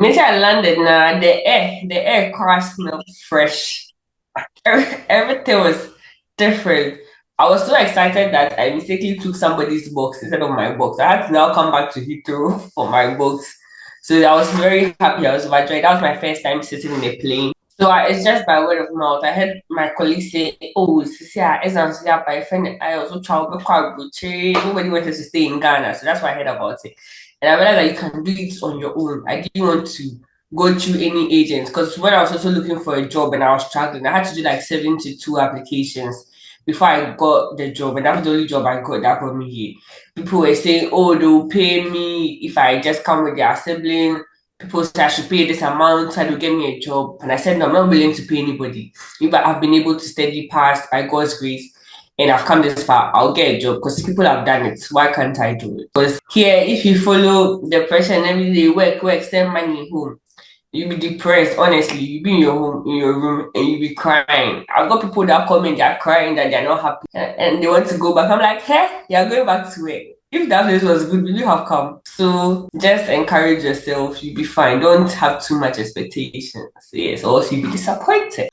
Me I landed now, the air car smelled fresh. Everything was different. I was so excited that I mistakenly took somebody's box instead of my box. I had to now come back to Heathrow for my box. So I was very happy. I was overjoyed. That was my first time sitting in a plane. So it's just by word of mouth. I heard my colleagues say, "Oh, Cecilia, exams are by friend. I also travel quite Nobody wanted to stay in Ghana, so that's why I heard about it. And I realized that you can do it on your own. I didn't want to go through any agent because when I was also looking for a job and I was struggling, I had to do like 72 applications before I got the job, and that was the only job I got that brought me here. People were saying, "Oh, they'll pay me if I just come with their sibling." People said I should pay this amount so they'll get me a job. And I said, no, I'm not willing to pay anybody. If I've been able to study past by God's grace and I've come this far, I'll get a job because people have done it. Why can't I do it? Because here, if you follow the pressure and every day, work, send money home, you'll be depressed, honestly. You'll be in your home, in your room, and you'll be crying. I've got people that come in, they're crying that they're not happy and they want to go back. I'm like, hey, you're going back to work. If that place was good, will you have come? So just encourage yourself, you'll be fine. Don't have too much expectations. Yes, or else you'll be disappointed.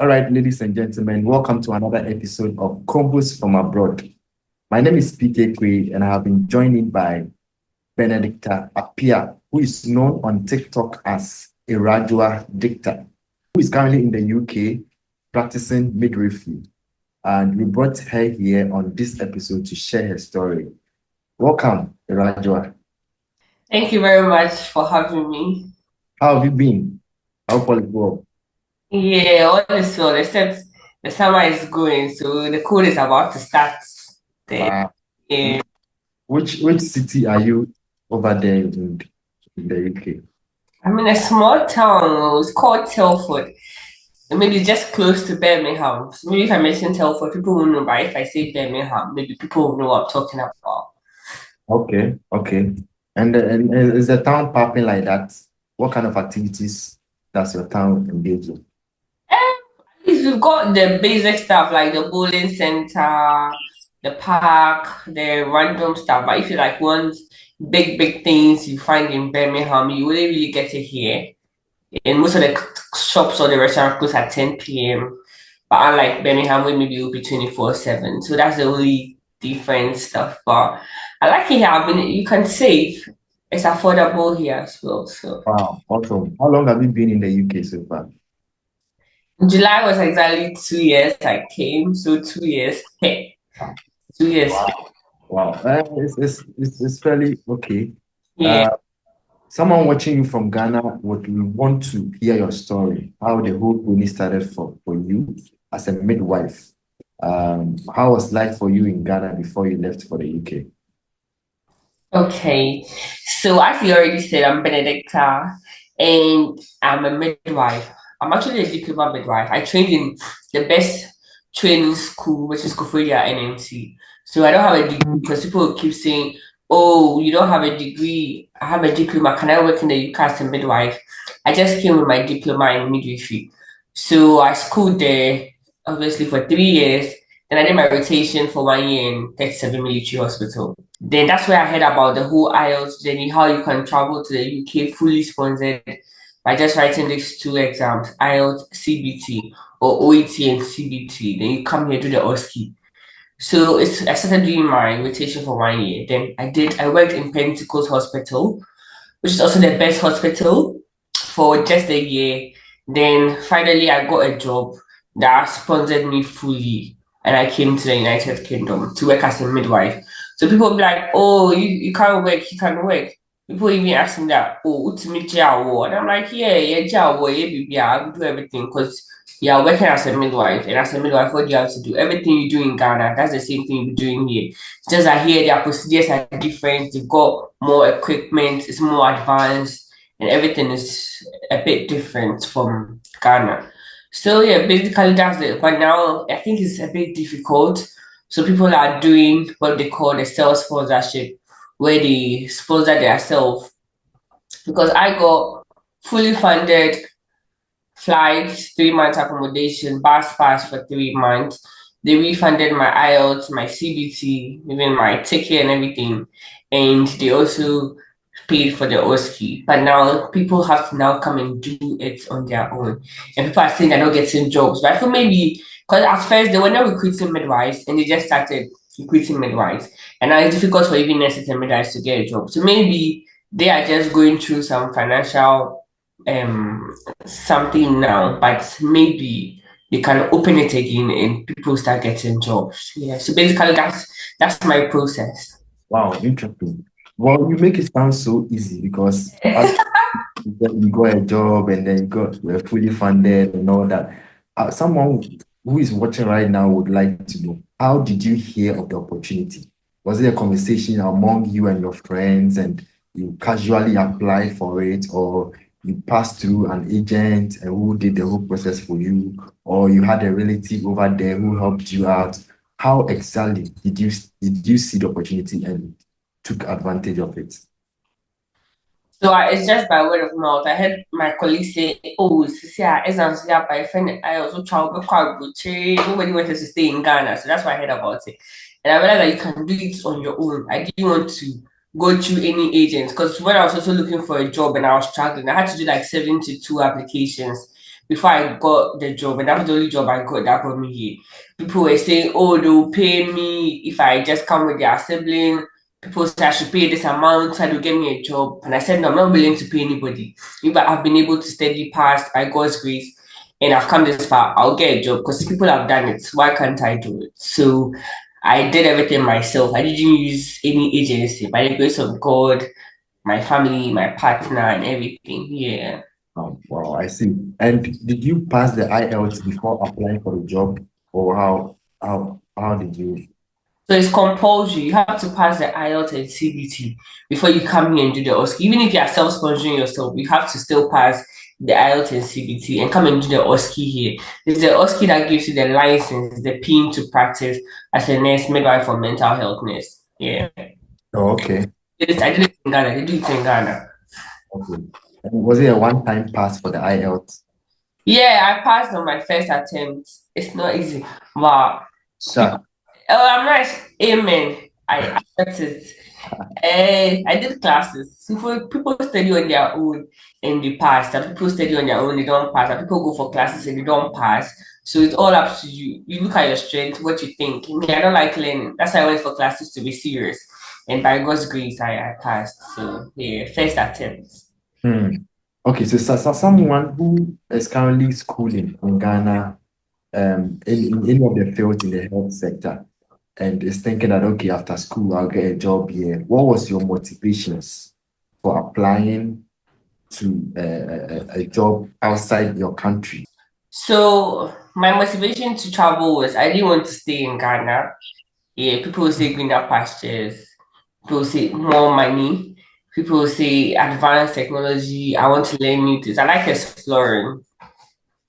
All right, ladies and gentlemen, welcome to another episode of Combos from Abroad. My name is PK Kwe, and I have been joined by Benedicta Apia, who is known on TikTok as Irajua Dicta, who is currently in the UK practicing midwifery. And we brought her here on this episode to share her story. Welcome, Irajua. Thank you very much for having me. How have you been? How all is well? Yeah, all is well, except the summer is going, so the cold is about to start. Then, Wow. yeah. Which city are you over there in the UK? I'm in a small town. It's called Telford. Maybe just close to Birmingham. So maybe if I mention Telford, people will know. But if I say Birmingham, maybe people will know what I'm talking about. Okay. And is the town popping like that? What kind of activities does your town engage in? At least we've got the basic stuff like the bowling center, the park, the random stuff. But if you like want big things you find in Birmingham, you wouldn't really get it here. And most of the shops or the restaurants close at 10 p.m. But unlike Birmingham, where maybe it'll be 24/7. So that's the only different stuff. But I like it here. I mean, you can save. It's affordable here as well. So Wow, awesome. How long have you been in the UK so far? July was exactly 2 years I came. So 2 years. Hey, 2 years. Wow. It's fairly okay. Yeah. Uh, Someone watching you from Ghana would want to hear your story, how the whole journey started for you as a midwife. How was life for you in Ghana before you left for the UK? Okay. So as you already said, I'm Benedicta and I'm a midwife. I'm actually a diploma midwife. I trained in the best training school, which is Koforia NMC. So I don't have a degree because people keep saying, "Oh, you don't have a degree. I have a diploma. Can I work in the UK as a midwife?" I just came with my diploma in midwifery. So I schooled there obviously for 3 years. Then I did my rotation for 1 year in 37 military hospital. Then that's where I heard about the whole IELTS journey, how you can travel to the UK fully sponsored by just writing these two exams, IELTS CBT or OET and CBT. Then you come here do the OSCE. So I started doing my rotation for 1 year. Then I worked in Pentecost Hospital, which is also the best hospital for just a year. Then finally I got a job that sponsored me fully and I came to the United Kingdom to work as a midwife. So people be like, oh, you can't work, you can work. People even ask me that, oh, what's me jaw? And I'm like, yeah, jaw, yeah, baby, I'll do everything because you're working as a midwife. And as a midwife, what do you have to do? Everything you do in Ghana, that's the same thing you're doing here. It's just that here their procedures are different, they've got more equipment, it's more advanced, and everything is a bit different from Ghana. So yeah, basically that's it. But now I think it's a bit difficult. So people are doing what they call the self sponsorship, where they sponsor themselves. Because I got fully funded flights, 3 months accommodation, bus pass for 3 months. They refunded my IELTS, my CBT, even my ticket and everything. And they also paid for the OSCE. But now people have to now come and do it on their own. And people are saying they're not getting jobs. But I feel maybe because at first they were not recruiting midwives and they just started recruiting midwives. And now it's difficult for even nurses and midwives to get a job. So maybe they are just going through some financial something now, but maybe they can open it again and people start getting jobs. Yeah. So basically that's my process. Wow, interesting. Well, you make it sound so easy because as you got a job and then you got you're fully funded and all that. Someone who is watching right now would like to know, how did you hear of the opportunity? Was it a conversation among you and your friends and you casually applied for it, or you passed through an agent and who did the whole process for you, or you had a relative over there who helped you out? How exactly did you see the opportunity and took advantage of it? So it's just by word of mouth. I heard my colleagues say, "Oh, Cecilia, exams here by friend. I also travel quite good. Nobody wanted to stay in Ghana, so that's why I heard about it." And I realized that you can do it on your own. I didn't want to go through any agents because when I was also looking for a job and I was struggling, I had to do like 72 applications before I got the job, and that was the only job I got that brought me here. People were saying, "Oh, they'll pay me if I just come with their sibling." People say I should pay this amount, try to get me a job. And I said, no, I'm not willing to pay anybody. If I've been able to steady past by God's grace and I've come this far, I'll get a job because people have done it. Why can't I do it? So I did everything myself. I didn't use any agency. By the grace of God, my family, my partner, and everything. Yeah. Wow, I see. And did you pass the IELTS before applying for the job, or how did you? So it's compulsory. You have to pass the IELTS and CBT before you come here and do the OSCE. Even if you are self-sponsoring yourself, you have to still pass the IELTS and CBT and come and do the OSCE here. It's the OSCE that gives you the license, the PIN to practice as a nurse, midwife, or mental health nurse. Yeah. Oh, okay, I did it in Ghana. They do it in Ghana. okay. And was it a one-time pass for the IELTS? Yeah, I passed on my first attempt. It's not easy. But Sure. I'm nice. Amen. I accept it. I did classes. People study on their own in the past. Some people study on their own, they don't pass. Some people go for classes and they don't pass. So it's all up to you. You look at your strength, what you think. Me, I don't like learning. That's why I went for classes to be serious. And by God's grace, I passed. So yeah, first attempt. Hmm. Okay, so someone who is currently schooling in Ghana, in any of the fields in the health sector, and is thinking that okay, after school I'll get a job here. What was your motivations for applying to a job outside your country? So my motivation to travel was I didn't want to stay in Ghana. Yeah, people will say greener pastures. People will say more money. People will say advanced technology. I want to learn new things. I like exploring.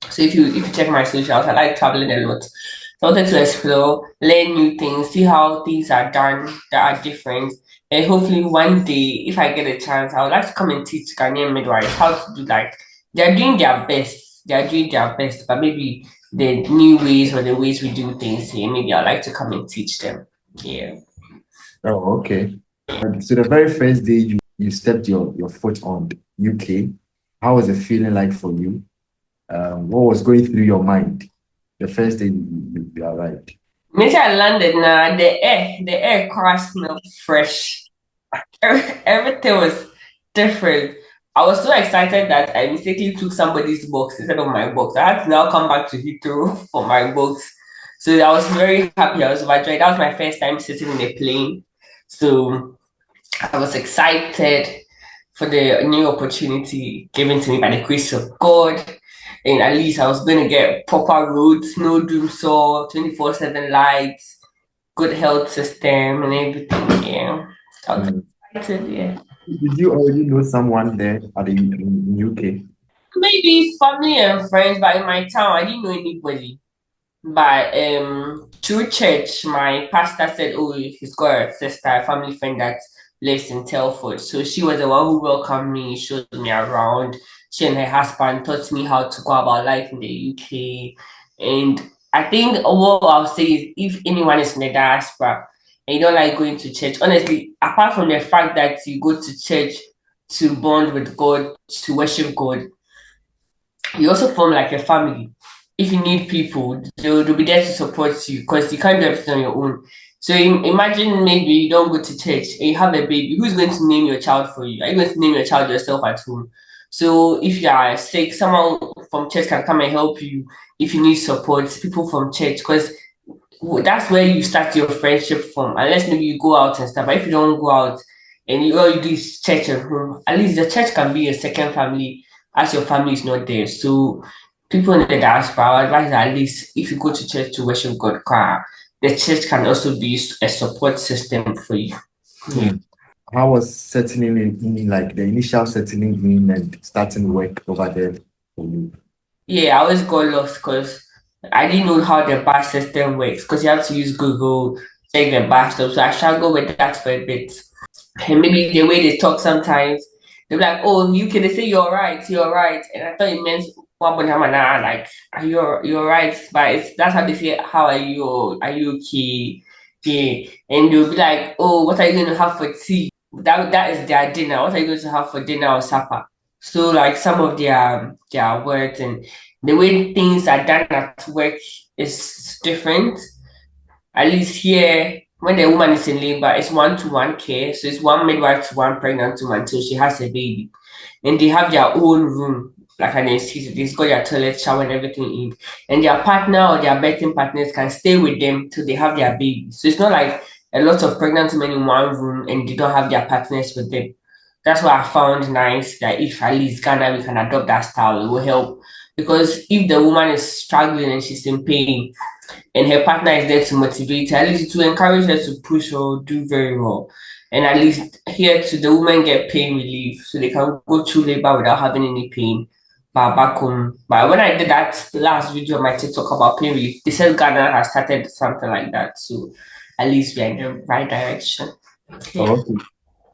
So if you check my socials, I like traveling a lot. So I wanted to explore, learn new things, see how things are done that are different. And hopefully one day, if I get a chance, I would like to come and teach Ghanaian midwives how to do like they're doing their best. They're doing their best, but maybe the new ways or the ways we do things here, maybe I'd like to come and teach them. Yeah. Oh, okay. So the very first day you stepped your foot on UK, how was the feeling like for you? What was going through your mind the first day you arrived? When I landed now, the air car smelled fresh. Everything was different. I was so excited that I mistakenly took somebody's box instead of my box. I had to now come back to Heathrow for my box. So I was very happy. I was overjoyed. That was my first time sitting in a plane. So I was excited for the new opportunity given to me by the grace of God. And at least I was going to get proper roads, no doom saw, 24/7 lights, good health system, and everything. Yeah. I was Mm. excited. Yeah. Did you already know someone there at in UK? Maybe family and friends, but in my town, I didn't know anybody. But through church, my pastor said, "Oh, he's got a sister, a family friend that lives in Telford." So she was the one who welcomed me, showed me around, she and her husband taught me how to go about life in the UK. And I think what I'll say is if anyone is in the diaspora and you don't like going to church, honestly, apart from the fact that you go to church to bond with God, to worship God, you also form like a family. If you need people, they'll be there to support you because you can't do everything on your own. So imagine maybe you don't go to church and you have a baby. Who's going to name your child for you? Are you going to name your child yourself at home? So if you are sick, someone from church can come and help you if you need support, people from church, because that's where you start your friendship from. Unless maybe you go out and stuff. But if you don't go out and all you do is church at home, at least the church can be your second family as your family is not there. So people in the diaspora, I advise that at least if you go to church to worship God, the church can also be a support system for you. Yeah. How was settling in, like the initial settling in and starting work over there for you? Yeah, I always got lost because I didn't know how the bus system works because you have to use Google, check the bus stop. So I struggled with that for a bit. And maybe the way they talk sometimes, they're like, "Oh, you can." They say you're right, you're right, and I thought it meant "Wabunamana," like you're right, but that's how they say, "How are you? Are you okay?" Yeah, and they'll be like, "Oh, what are you going to have for tea?" That is their dinner. What are you going to have for dinner or supper? So like some of their words and the way things are done at work is different. At least here, when the woman is in labor, it's one-to-one care. So it's one midwife to one pregnant woman until she has a baby. And they have their own room, like an institute. They've got their toilet, shower, and everything in. And their partner or their birthing partners can stay with them till they have their baby. So it's not like a lot of pregnant women in one room and they don't have their partners with them. That's what I found nice that if at least Ghana we can adopt that style, it will help. Because if the woman is struggling and she's in pain, and her partner is there to motivate her, at least to encourage her to push or do very well. And at least here to the women get pain relief so they can go through labor without having any pain. But back home, but when I did that last video on my TikTok about pain relief, they said Ghana has started something like that. So at least we're in the right direction. Yeah. Oh,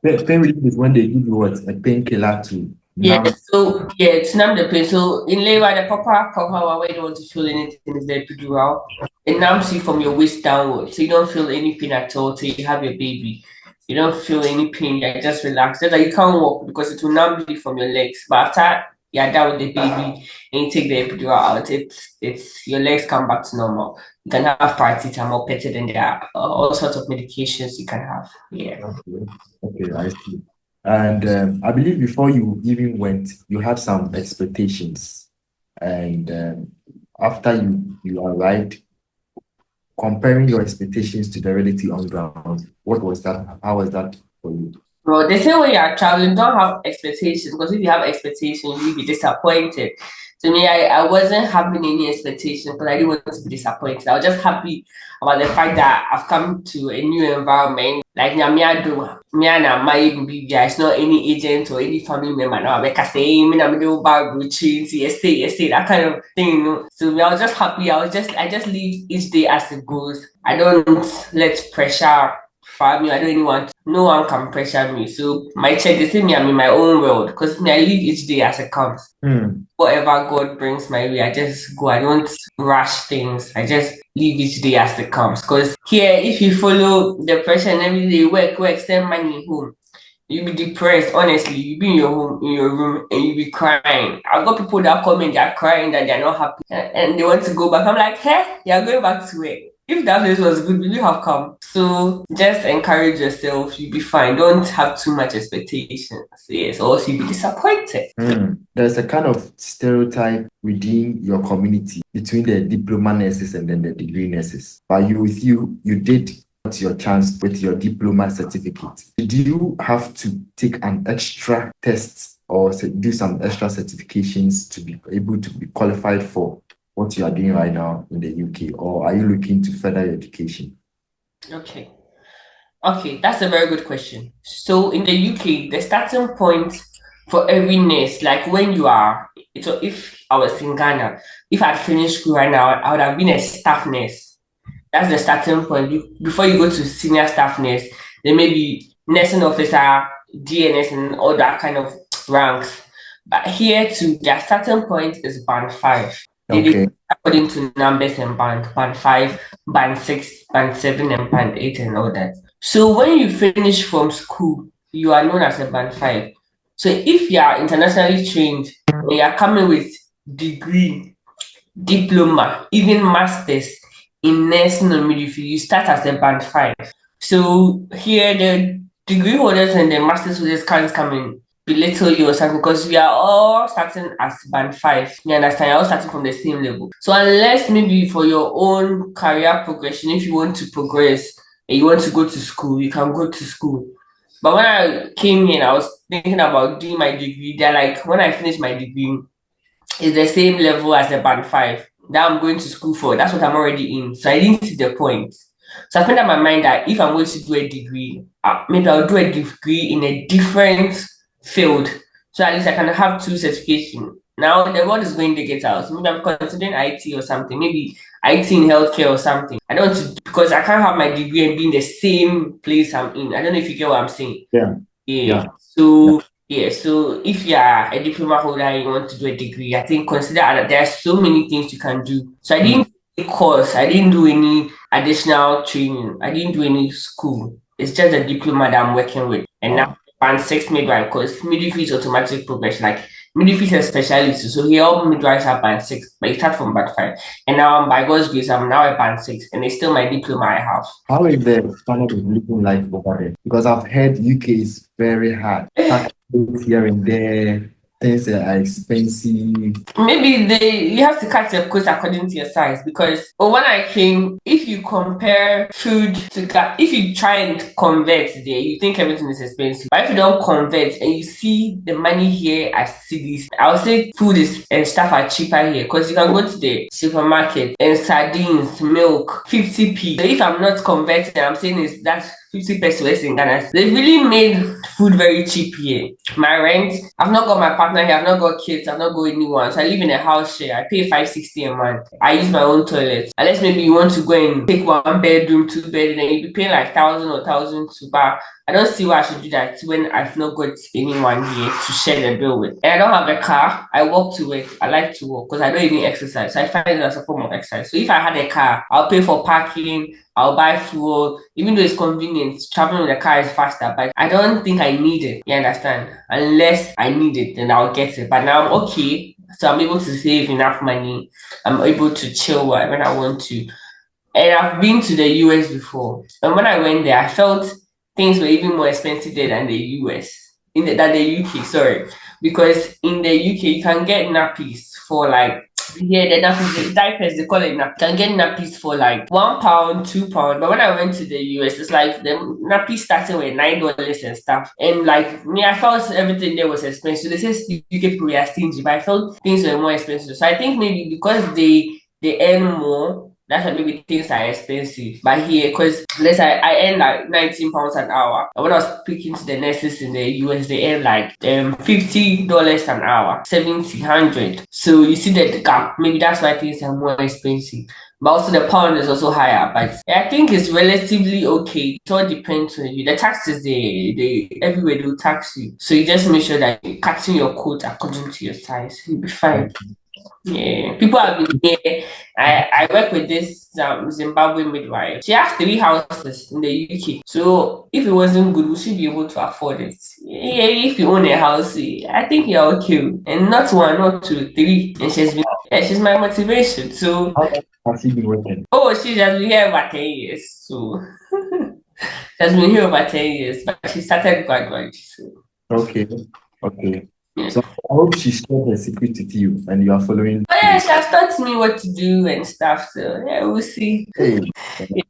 okay. Pain relief is when they give you what? A painkiller to Yeah, numb. so yeah, it's numb the pain. So in labor, the proper where you don't want to feel anything is the epidural. It numbs you from your waist downwards, so you don't feel any pain at all till you have your baby. You don't feel any pain, you're just relaxed. Just like you can't walk because it will numb you from your legs. But after you're done with the baby and you take the epidural out, it's your legs come back to normal. You can have paracetamol, petted, and there are all sorts of medications you can have. Yeah. Okay, okay, I see. And I believe before you even went, you had some expectations. And after you arrived, comparing your expectations to the reality on ground, what was that? How was that for you? Well, they say when you are traveling, don't have expectations because if you have expectations, you'll be disappointed. To me, I wasn't having any expectations because I didn't want to be disappointed. I was just happy about the fact that I've come to a new environment. Like Nyamiado, Miana, my baby, it's not any agent or any family member now. Because say, me na me do bad routines, yes, that kind of thing. You know? So I was just happy. I just live each day as it goes. I don't let pressure for me. I don't really want no one can pressure me. So my check, they say me, I'm in my own world because me, I live each day as it comes. Whatever God brings my way, I just go. I don't rush things. I just live each day as it comes. Because here, if you follow the pressure and every day, work, send money home, you'll be depressed. Honestly, you be in your home, in your room, and you be crying. I've got people that come in, they're crying that they're not happy and they want to go back. I'm like, hey, you're going back to work. If that place was good, will you have come? So just encourage yourself, you'll be fine. Don't have too much expectations. Yes, or else you'll be disappointed. There's a kind of stereotype within your community between the diploma nurses and then the degree nurses. But you did got your chance with your diploma certificate. Did you have to take an extra test or do some extra certifications to be able to be qualified for what you are doing right now in the UK, or are you looking to further your education? Okay. Okay, that's a very good question. So in the UK, the starting point for every nurse, like when you are, so if I was in Ghana, if I'd finished school right now, I would have been a staff nurse. That's the starting point. Before you go to senior staff nurse, there may be nursing officer, DNS, and all that kind of ranks. But here too, their starting point is band five. They Okay. according to numbers and band five, band six, band seven, and band eight, and all that. So when you finish from school, you are known as a band five. So if you are internationally trained, and you are coming with degree, diploma, even masters in nursing or midwifery, you start as a band five. So here the degree holders and the master's holders can't come in belittle you or something because we are all starting as band five. You understand? You're all starting from the same level. So unless maybe for your own career progression, if you want to progress and you want to go to school, you can go to school. But when I came here, I was thinking about doing my degree. They're like, when I finish my degree, it's the same level as the band five that I'm going to school for. That's what I'm already in. So I didn't see the point. So I made up my mind that if I'm going to do a degree, maybe I'll do a degree in a different field. So at least I can have two certifications. Now the world is going to get out. So maybe I'm considering IT or something, maybe IT in healthcare or something. I don't want to because I can't have my degree and be in the same place I'm in. I don't know if you get what I'm saying. Yeah. Yeah. Yeah. Yeah. So if you are a diploma holder and you want to do a degree, I think consider that there are so many things you can do. So I Mm. didn't do any course, I didn't do any additional training, I didn't do any school. It's just a diploma that I'm working with. And now Wow. band six midwife, because midwifery is automatic progression. Like midwifery is a specialty. So here all midwives are band six, but you start from band five. And now by God's grace, I'm now a band six, and it's still my diploma I have. How is the standard of living life over there? Because I've heard UK is very hard. Taxes here and there, things are expensive. Maybe you have to cut your coat according to your size because when I came, if you compare food to if you try and convert there, you think everything is expensive. But if you don't convert and you see the money here as cities, I would say food is and stuff are cheaper here because you can go to the supermarket and sardines, milk, 50p. So if I'm not converting, I'm saying is that 50 pesos in Ghana. They really made food very cheap here. My rent, I've not got my partner here, I've not got kids, I've not got anyone. So I live in a house share. I pay 560 a month. I use my own toilet. Unless maybe you want to go and take one bedroom, two bedroom, then you'll be paying like 1,000 or 1,002. But I don't see why I should do that when I've not got anyone here to share the bill with. And I don't have a car. I walk to work. I like to walk because I don't even exercise. So I find it as a form of exercise. So if I had a car, I'll pay for parking, I'll buy fuel, even though it's convenient, traveling with the car is faster, but I don't think I need it. You understand? Unless I need it, then I'll get it. But now I'm okay. So I'm able to save enough money. I'm able to chill when I want to. And I've been to the US before. And when I went there, I felt things were even more expensive there than the US. Than the UK, sorry. Because in the UK you can get nappies for like the nappies, the diapers, they call it nappies. You can get nappies for like £1, £2. But when I went to the US, it's like the nappies starting with $9 and stuff. And like me, I felt everything there was expensive. They say UK people were stingy, but I felt things were more expensive. So I think maybe because they earn more, that's why maybe things are expensive. But here, because let's say I earn like £19 an hour. And when I was speaking to the nurses in the US, they earn like $50 an hour, 70, 100. So you see the gap. Maybe that's why things are more expensive. But also the pound is also higher. But I think it's relatively okay. It all depends on you. The taxes they everywhere they will tax you. So you just make sure that you're cutting your coat according to your size. You'll be fine. Yeah, people have been here. I work with this Zimbabwe midwife. She has three houses in the UK. So if it wasn't good, we should be able to afford it. Yeah, if you own a house, I think you're okay. And not one, not two, three. And she's my motivation. So How long has she been working? oh, she has been here over 10 years. So she has been here over 10 years, but she started gradually. So Okay. Okay. yeah. So I hope she shared her secret with you and you are following But yeah, through. she has taught me what to do and stuff. So yeah, we'll see. Hey.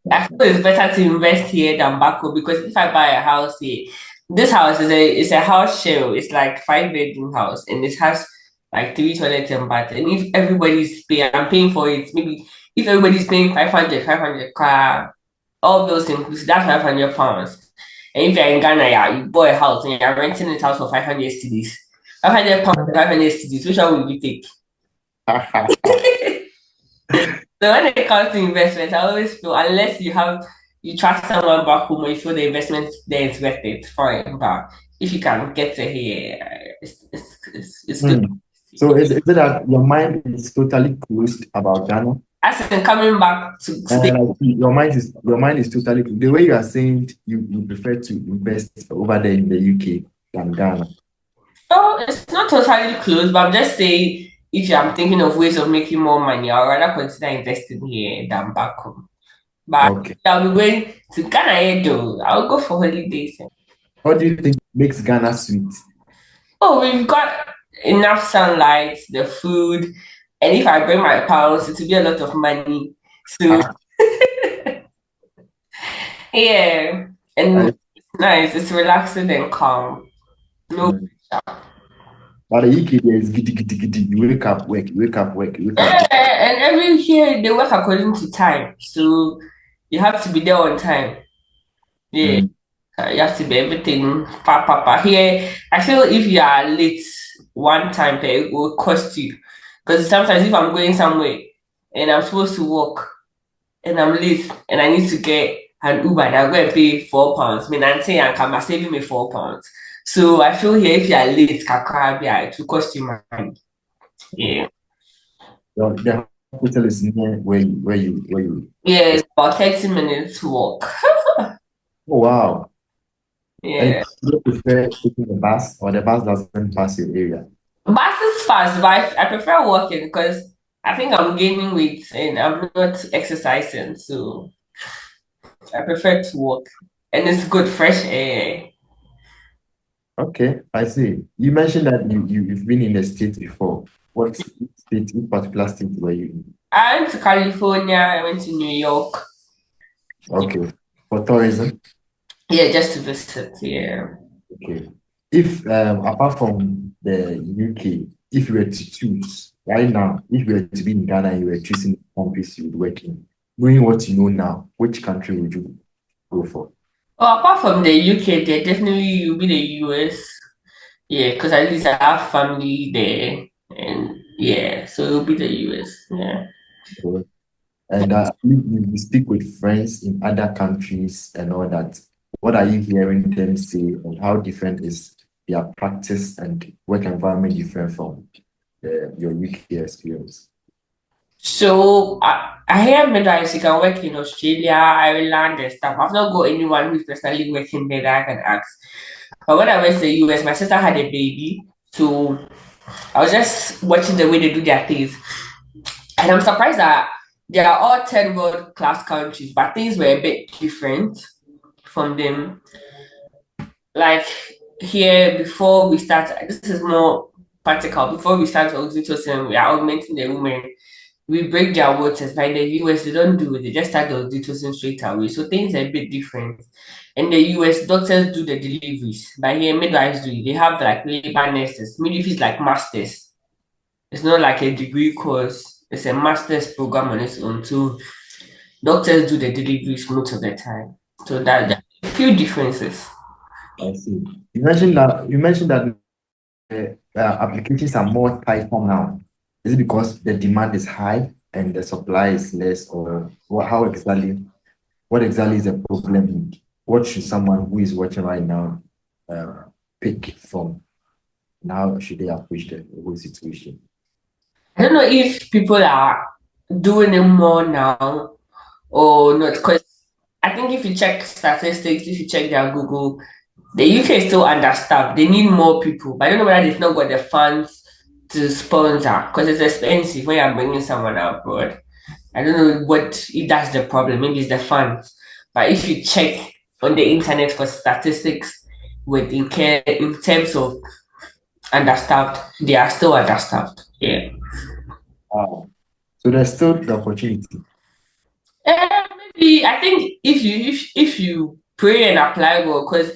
I feel it's better to invest here than back home because if I buy a house here, this house is a house shell. It's like 5 bedroom house and it has like three toilets and bath. And if everybody's paying, I'm paying for it. Maybe if everybody's paying 500 car, all those inclusive, that's £500. And if you're in Ghana, yeah, you bought a house and you're renting it out for 500 cedis. £500, 500 cedis, which one will you take? So when it comes to investment, I always feel unless you trust someone back home or you feel the investment there is worth it, fine. But if you can get to here, it's good. So is it that your mind is totally closed about Ghana? As in coming back to stay. Like your mind is totally the way you are saying you prefer to invest over there in the UK than Ghana. Oh, it's not totally closed, but I'm just saying if I'm thinking of ways of making more money, I'd rather consider investing here than back home. But Okay. I'll be going to Ghana here though. I'll go for holidays. What do you think makes Ghana sweet? Oh, we've got enough sunlight, the food, and if I bring my pounds, it will be a lot of money. So Ah, yeah, and I- it's nice. It's relaxing and calm. No, mm. But the UK there is giddy giddy giddy. You wake up, work, you wake up, work, you wake up. yeah, and every here they work according to time, so you have to be there on time. Yeah, Mm. you have to be everything papa. Here, I feel if you are late one time, it will cost you. Because sometimes if I'm going somewhere and I'm supposed to walk and I'm late and I need to get an Uber and I'm going to pay £4. Me and say and come saving me £4. So I feel here if you are late, kakra, yeah, it will cost you money. Yeah. The hospital is near where you. Yeah, it's about 30 minutes walk. Oh wow. And Yeah. you prefer taking the bus or the bus doesn't pass your area? Bus is fast, but I prefer walking because I think I'm gaining weight and I'm not exercising. So I prefer to walk. And it's good fresh air. Okay, I see. You mentioned that you've been in the States before. What state, in particular state were you in? I went to California, I went to New York. Okay. For tourism? Yeah, just to visit. Yeah. Okay. If apart from the UK, if you were to choose right now, if you were to be in Ghana and you were choosing countries you would work in, knowing what you know now, which country would you go for? Well, apart from the UK, there definitely will be the US. Yeah, because at least I have family there. And yeah, so it'll be the US. Yeah. Okay. And you speak with friends in other countries and all that. What are you hearing them say, and how different is their practice and work environment different from your UK experience? So I hear midwives you can work in Australia, Ireland, and stuff. I've not got anyone who's personally working there that I can ask. But when I went to the US, my sister had a baby, so I was just watching the way they do their things, and I'm surprised that they are all 10 world class countries, but things were a bit different from them. Like here, before we start, this is more practical. Before we start oxytocin, we are augmenting the women. We break their waters. Like the US, they don't do it. They just start the oxytocin straight away. So things are a bit different. In the US, doctors do the deliveries. But here, midwives do it. They have like labor nurses. Midwifery is like masters. It's not like a degree course. It's a master's program on its own. So doctors do the deliveries most of the time. So that there are a few differences. I see. You mentioned that applications are more tighter now. Is it because the demand is high and the supply is less, or what exactly is the problem? What should someone who is watching right now uh, pick from? And how should they approach the whole situation? I don't know if people are doing it more now or not. Because I think if you check statistics, if you check their Google, the UK is still understaffed. They need more people. But I don't know whether they've not got the funds to sponsor because it's expensive when you're bringing someone abroad. I don't know what if that's the problem. Maybe it's the funds. But if you check on the internet for statistics with in terms of understaffed, they are still understaffed. Yeah. Wow. So there's still the opportunity. Maybe I think if you pray and apply well, because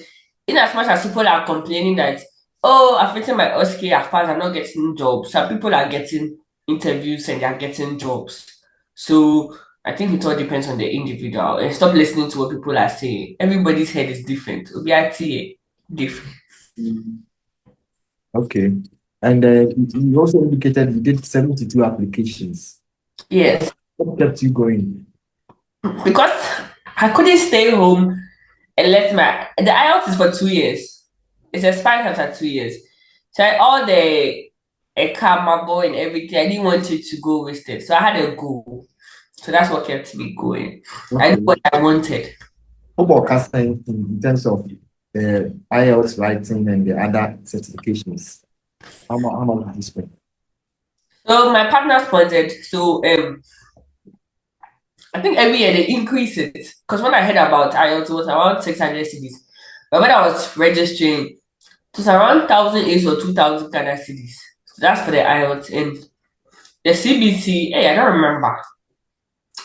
in as much as people are complaining that I've written my OSCE, I've passed, I'm not getting jobs. Some people are getting interviews and they're getting jobs. So I think it all depends on the individual. And stop listening to what people are saying. Everybody's head is different. Obiati different. Okay. And you also indicated you did 72 applications. Yes, What kept you going? because I couldn't stay home and let my the IELTS is for 2 years. It's expired after 2 years. So all the a car, and everything, I didn't want it to go wasted. So I had a goal. So that's what kept me going. I knew Okay. what I wanted. How about casting in terms of the IELTS writing and the other certifications? How much did you spend? So my partner sponsored. So I think every year they increase it. Because when I heard about IELTS, it was around 600 cities. But when I was registering, it was around 1,008 or 2,000 Ghana cities. So that's for the IELTS. And the CBT, hey, I don't remember.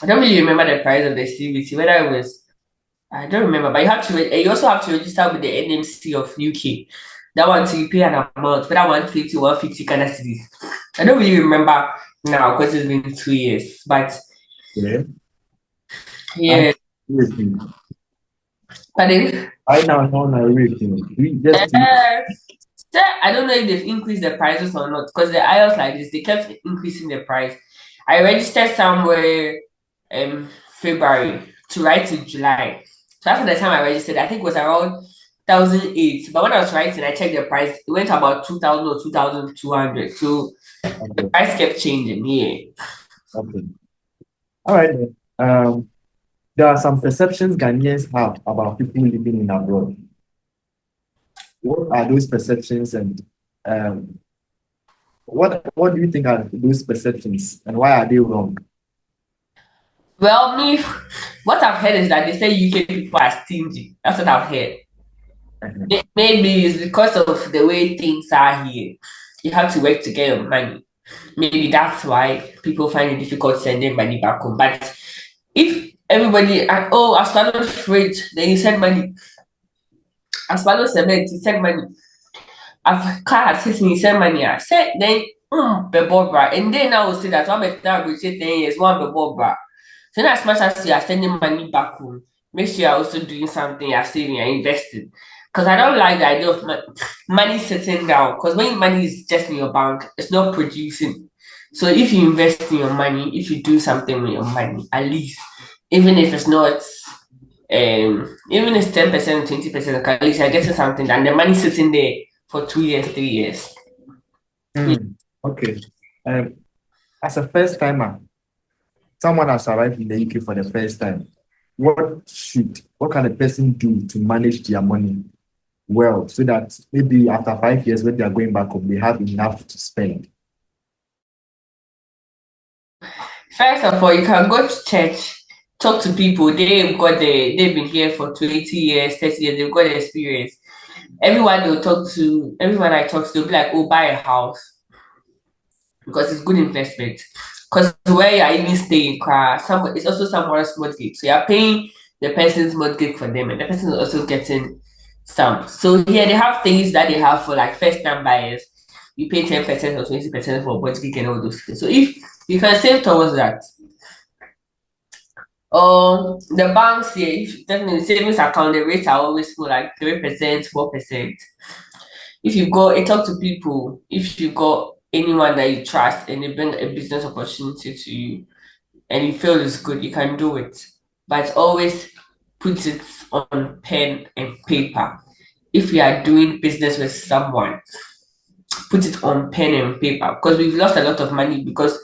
I don't really remember the price of the CBT, whether it was, I don't remember. But you also have to register with the NMC of UK. That one to pay an amount, but that 120, 150 Ghana cities. I don't really remember now because it's been 2 years. But Yeah. yeah, Everything. pardon? Right now, everything. We just do. So I don't know if they've increased the prices or not because the IELTS like this, they kept increasing the price. I registered somewhere February to write in July. So after the time I registered, I think it was around 1,008. But when I was writing, I checked the price, it went about 2,000 or 2,200. So the Okay. price kept changing. Yeah. Okay. All right. Then. There are some perceptions Ghanaians have about people living in abroad. What are those perceptions, and um, what do you think are those perceptions, and why are they wrong? Well, me, what I've heard is that they say UK people are stingy. That's what I've heard. Mhm. Maybe it's because of the way things are here. You have to work to get your money. Maybe that's why people find it difficult sending money back home. But if everybody, oh, I swallowed fridge, then you send money. I swallowed cement, you send money. I've car has hit me, you send money. I said, then, the bobra. And then I will say that one better will say 10 years, one the bobra. So, in as much as you are sending money back home, make sure you're also doing something, you're saving, you're investing. Because I don't like the idea of money sitting down. Because when money is just in your bank, it's not producing. So if you invest in your money, if you do something with your money, at least, even if it's not, even if it's 10%, 20%, at least you're getting something, and the money sitting there for 2 years, 3 years. Hmm. Okay. Um, as a first timer, someone has arrived in the UK for the first time. What can a person do to manage their money well so that maybe after 5 years when they are going back home, they have enough to spend? First of all, you can go to church, talk to people. They've been here for 20 years, 30 years, they've got the experience. Everyone I talk to, they'll be like, oh, buy a house because it's good investment. Because where you're even staying, it's also someone's mortgage. So you're paying the person's mortgage for them, and the person is also getting some. So here they have things that they have for like first time buyers. You pay 10% or 20% for mortgage and all those things. So if you can save towards that, the banks here, if definitely savings account, the rates are always for like 3%, 4%. If you go and talk to people, if you got anyone that you trust and they bring a business opportunity to you and you feel it's good, you can do it. But always put it on pen and paper. If you are doing business with someone, put it on pen and paper because we've lost a lot of money because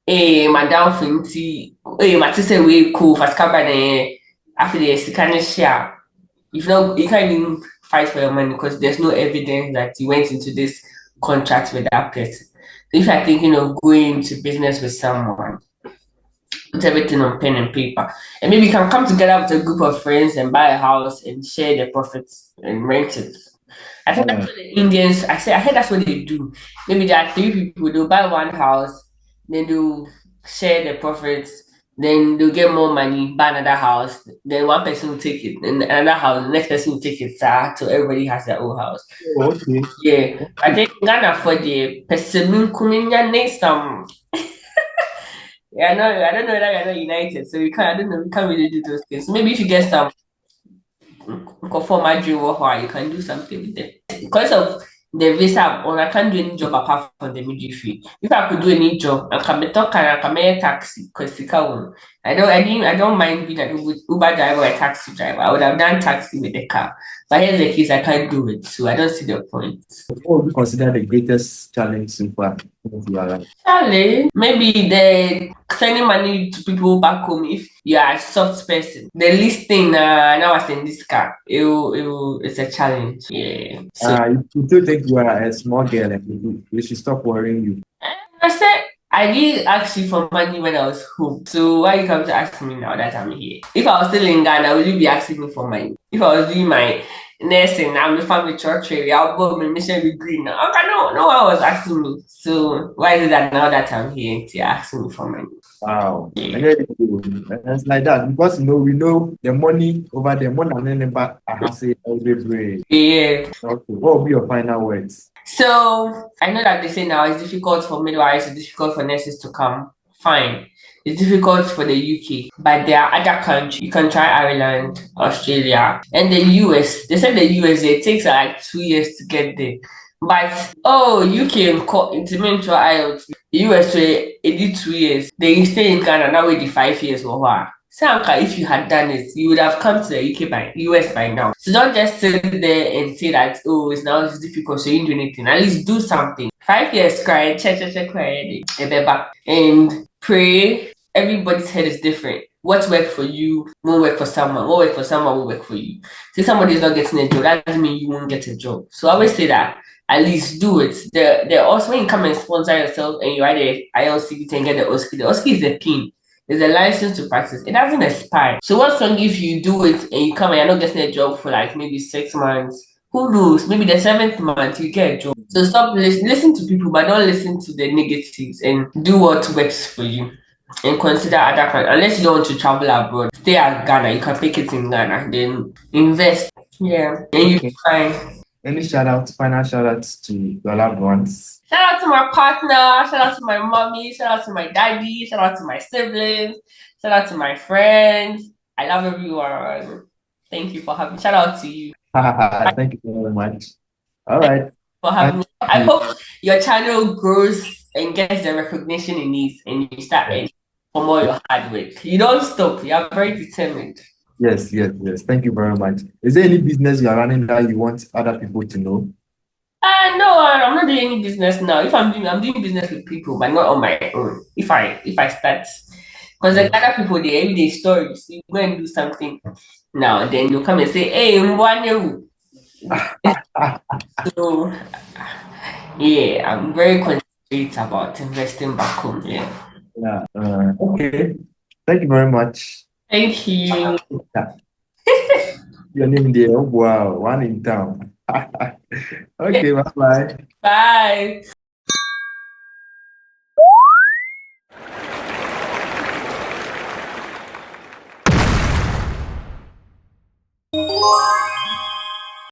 madam Finti, Matisse way cool for scabba after the scan share. If not, you can't even fight for your money because there's no evidence that you went into this contract with that person. So if you're thinking of going into business with someone, put everything on pen and paper. And maybe you can come together with a group of friends and buy a house and share the profits and rent it. I think All that's right. what the Indians, I heard that's what they do. Maybe there are three people, they'll buy one house, then they'll share the profits, then they'll get more money, buy another house, then one person will take it, and another house, the next person will take it, sir, so everybody has their own house. Oh, okay. Yeah, I Okay. think Ghana for the person needs some. Yeah, no, I don't know whether you're not united, so we can't. I don't know. We can't really do those things. So maybe if you get some conform you can do something with them. Because of the visa, or I can't do any job apart from the midwifery. If I could do any job, I can be talking, I can make taxi, because I don't mind being an Uber driver or a taxi driver. I would have done taxi with the car. But here's the case, I can't do it. So I don't see the point. What would you consider the greatest challenge so far in your life? Charlie, maybe the sending money to people back home if you are a soft person. The least thing now I in this car, it's a challenge. Yeah. So You still think you are a small girl and we should stop worrying you. I said I did ask you for money when I was home. So why you come to ask me now that I'm here? If I was still in Ghana, would you be asking me for money? If I was doing my nursing, I'm a family church area, I'll go my mission degree now. Okay, no one was asking me. So why is it that now that I'm here, you're asking me for money? Wow. Yeah. And then it's like that because we know the money over the money and then but I have say every day. Yeah. Okay. What will be your final words? So I know that they say now it's difficult for midwives, it's difficult for nurses to come. Fine. It's difficult for the UK, but there are other countries. You can try Ireland, Australia, and the US. They said the US it takes like 2 years to get there. But UK and Intermental IELTS, the US it did 2 years. They stay in Ghana now with the 5 years or what. Sanka, if you had done it, you would have come to the US by now. So don't just sit there and say that it's difficult, so you didn't do anything. At least do something. 5 years cry, check, cry, and pray. Everybody's head is different. What worked for you won't work for someone. What worked for someone will work for you. Say somebody is not getting a job, that doesn't mean you won't get a job. So I always say that at least do it. They're also when you come and sponsor yourself and you write the ILCB and get the OSCE. The OSCE is the pin. It's a license to practice. It doesn't expire. So what's wrong if you do it and you come and you're not getting a job for like maybe 6 months? Who knows? Maybe the seventh month you get a job. So stop listen to people, but don't listen to the negatives and do what works for you. And consider other countries. Unless you don't want to travel abroad, stay at Ghana. You can pick it in Ghana. Then invest. Yeah, and you'll be fine. Any final shout outs to your loved ones? Shout out to my partner, shout out to my mommy, shout out to my daddy, shout out to my siblings, shout out to my friends. I love everyone. Thank you for having me. Shout out to you Thank you very much. All right. for having me. I hope your channel grows and gets the recognition it needs and you start earning from all your hard work. You don't stop. You are very determined. Yes. Thank you very much. Is there any business you are running that you want other people to know? No, I'm not doing any business now. If I'm doing business with people, but not on my own. If I start, because the other people, they everyday stories. You go and do something now, then you come and say, "Hey, Mwanyu." So, yeah, I'm very concentrated about investing back home. Yeah. Yeah. Okay. Thank you very much. Thank you. Your name there. Oh, wow. One in town. Okay. Bye. Bye.